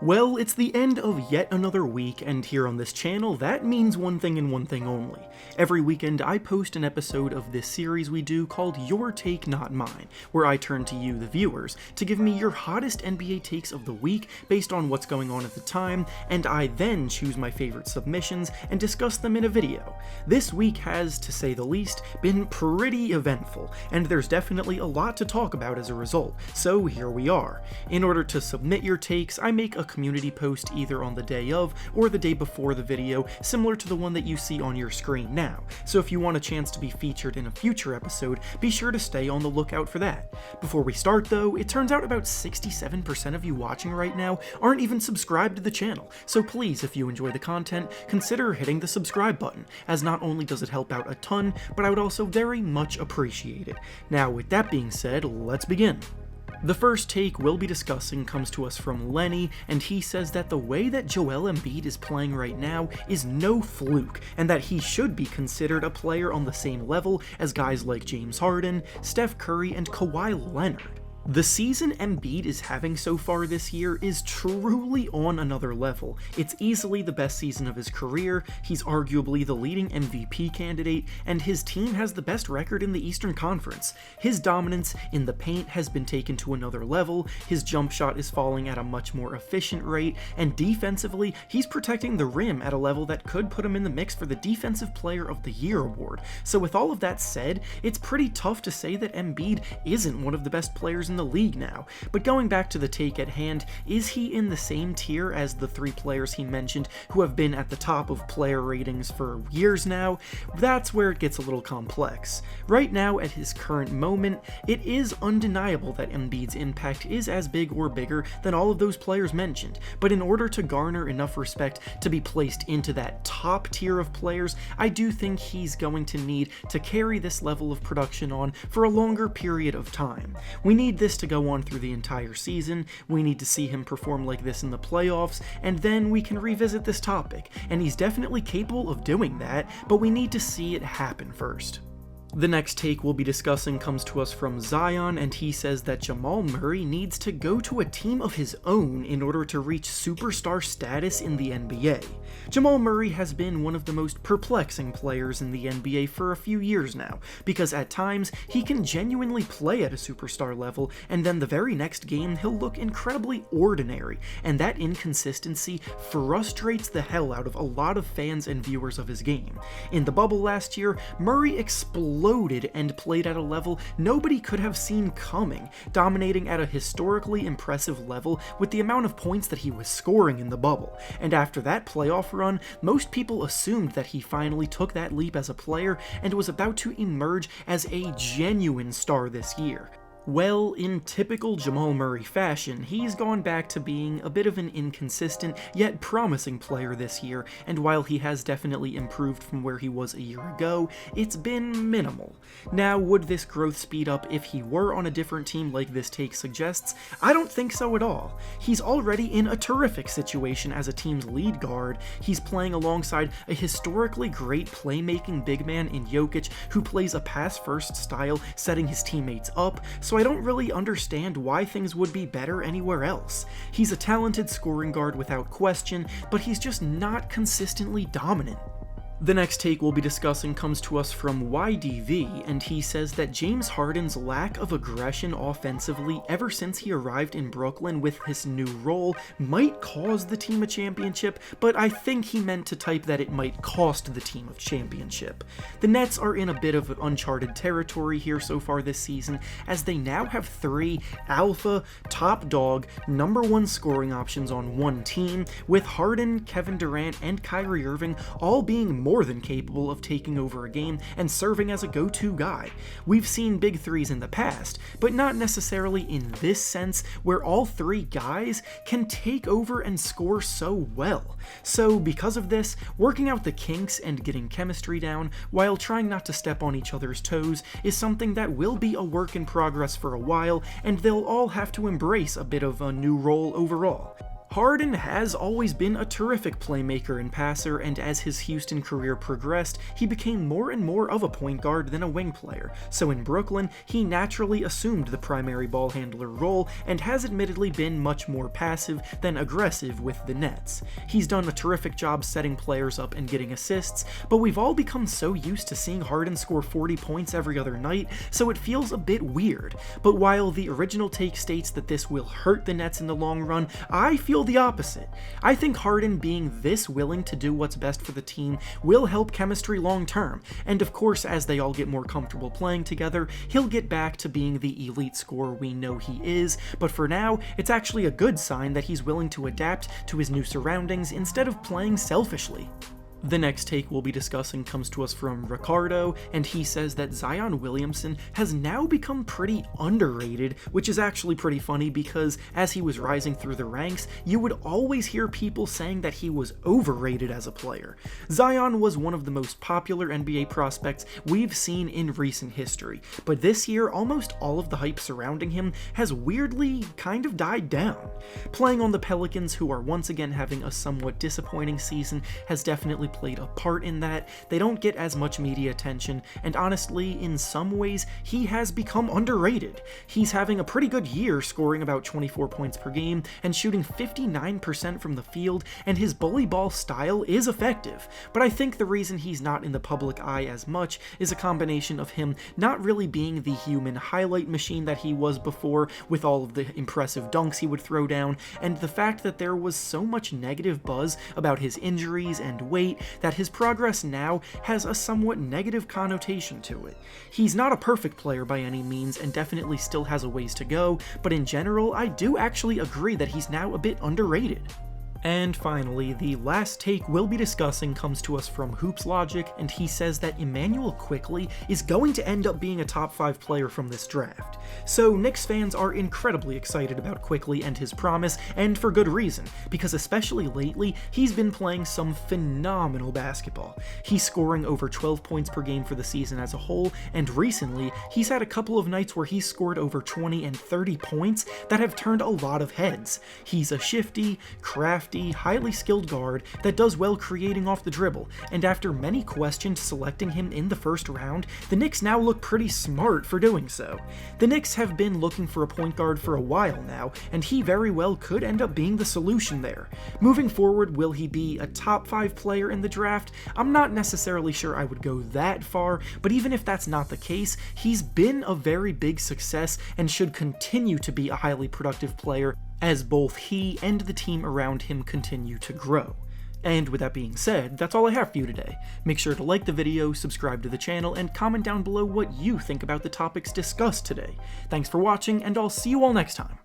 Well, it's the end of yet another week, and here on this channel, that means one thing and one thing only. Every weekend, I post an episode of this series we do called Your Take Not Mine, where I turn to you, the viewers, to give me your hottest NBA takes of the week based on what's going on at the time, and I then choose my favorite submissions and discuss them in a video. This week has, to say the least, been pretty eventful, and there's definitely a lot to talk about as a result, so here we are. In order to submit your takes, I make a community post either on the day of or the day before the video, similar to the one that you see on your screen now. So if you want a chance to be featured in a future episode, be sure to stay on the lookout for that. Before we start though, it turns out about 67% of you watching right now aren't even subscribed to the channel, so please, if you enjoy the content, consider hitting the subscribe button, as not only does it help out a ton, but I would also very much appreciate it. Now with that being said, let's begin. The first take we'll be discussing comes to us from Lenny, and he says that the way that Joel Embiid is playing right now is no fluke, and that he should be considered a player on the same level as guys like James Harden, Steph Curry, and Kawhi Leonard. The season Embiid is having so far this year is truly on another level. It's easily the best season of his career, he's arguably the leading MVP candidate, and his team has the best record in the Eastern Conference. His dominance in the paint has been taken to another level, his jump shot is falling at a much more efficient rate, and defensively, he's protecting the rim at a level that could put him in the mix for the Defensive Player of the Year award. So with all of that said, it's pretty tough to say that Embiid isn't one of the best players in the league now. But going back to the take at hand, is he in the same tier as the three players he mentioned who have been at the top of player ratings for years now? That's where it gets a little complex. Right now, at his current moment, it is undeniable that Embiid's impact is as big or bigger than all of those players mentioned, but in order to garner enough respect to be placed into that top tier of players, I do think he's going to need to carry this level of production on for a longer period of time. We need this to go on through the entire season, we need to see him perform like this in the playoffs, and then we can revisit this topic, and he's definitely capable of doing that, but we need to see it happen first. The next take we'll be discussing comes to us from Zion, and he says that Jamal Murray needs to go to a team of his own in order to reach superstar status in the NBA. Jamal Murray has been one of the most perplexing players in the NBA for a few years now, because at times he can genuinely play at a superstar level, and then the very next game he'll look incredibly ordinary, and that inconsistency frustrates the hell out of a lot of fans and viewers of his game. In the bubble last year, Murray exploded and played at a level nobody could have seen coming, dominating at a historically impressive level with the amount of points that he was scoring in the bubble. And after that playoff run, most people assumed that he finally took that leap as a player and was about to emerge as a genuine star this year. Well, in typical Jamal Murray fashion, he's gone back to being a bit of an inconsistent, yet promising player this year, and while he has definitely improved from where he was a year ago, it's been minimal. Now, would this growth speed up if he were on a different team like this take suggests? I don't think so at all. He's already in a terrific situation as a team's lead guard, he's playing alongside a historically great playmaking big man in Jokic who plays a pass-first style, setting his teammates up, so I don't really understand why things would be better anywhere else. He's a talented scoring guard without question, but he's just not consistently dominant. The next take we'll be discussing comes to us from YDV, and he says that James Harden's lack of aggression offensively ever since he arrived in Brooklyn with his new role might cause the team a championship, but I think he meant to type that it might cost the team a championship. The Nets are in a bit of uncharted territory here so far this season, as they now have three alpha, top dog, number one scoring options on one team, with Harden, Kevin Durant, and Kyrie Irving all being more than capable of taking over a game and serving as a go-to guy. We've seen big threes in the past, but not necessarily in this sense where all three guys can take over and score so well. So because of this, working out the kinks and getting chemistry down while trying not to step on each other's toes is something that will be a work in progress for a while, and they'll all have to embrace a bit of a new role overall. Harden has always been a terrific playmaker and passer, and as his Houston career progressed, he became more and more of a point guard than a wing player, so in Brooklyn, he naturally assumed the primary ball handler role and has admittedly been much more passive than aggressive with the Nets. He's done a terrific job setting players up and getting assists, but we've all become so used to seeing Harden score 40 points every other night, so it feels a bit weird. But while the original take states that this will hurt the Nets in the long run, I feel the opposite. I think Harden being this willing to do what's best for the team will help chemistry long term, and of course as they all get more comfortable playing together, he'll get back to being the elite scorer we know he is, but for now, it's actually a good sign that he's willing to adapt to his new surroundings instead of playing selfishly. The next take we'll be discussing comes to us from Ricardo, and he says that Zion Williamson has now become pretty underrated, which is actually pretty funny because as he was rising through the ranks, you would always hear people saying that he was overrated as a player. Zion was one of the most popular NBA prospects we've seen in recent history, but this year almost all of the hype surrounding him has weirdly kind of died down. Playing on the Pelicans, who are once again having a somewhat disappointing season, has definitely played a part in that. They don't get as much media attention, and honestly, in some ways, he has become underrated. He's having a pretty good year, scoring about 24 points per game and shooting 59% from the field, and his bully ball style is effective. But I think the reason he's not in the public eye as much is a combination of him not really being the human highlight machine that he was before, with all of the impressive dunks he would throw down, and the fact that there was so much negative buzz about his injuries and weight that his progress now has a somewhat negative connotation to it. He's not a perfect player by any means and definitely still has a ways to go, but in general, I do actually agree that he's now a bit underrated. And finally, the last take we'll be discussing comes to us from Hoops Logic, and he says that Immanuel Quickley is going to end up being a top 5 player from this draft. So Knicks fans are incredibly excited about Quickley and his promise, and for good reason, because especially lately, he's been playing some phenomenal basketball. He's scoring over 12 points per game for the season as a whole, and recently, he's had a couple of nights where he's scored over 20 and 30 points that have turned a lot of heads. He's a shifty, crafty, highly skilled guard that does well creating off the dribble, and after many questions selecting him in the first round, the Knicks now look pretty smart for doing so. The Knicks have been looking for a point guard for a while now, and he very well could end up being the solution there. Moving forward, will he be a top 5 player in the draft? I'm not necessarily sure I would go that far, but even if that's not the case, he's been a very big success and should continue to be a highly productive player as both he and the team around him continue to grow. And with that being said, that's all I have for you today. Make sure to like the video, subscribe to the channel, and comment down below what you think about the topics discussed today. Thanks for watching, and I'll see you all next time.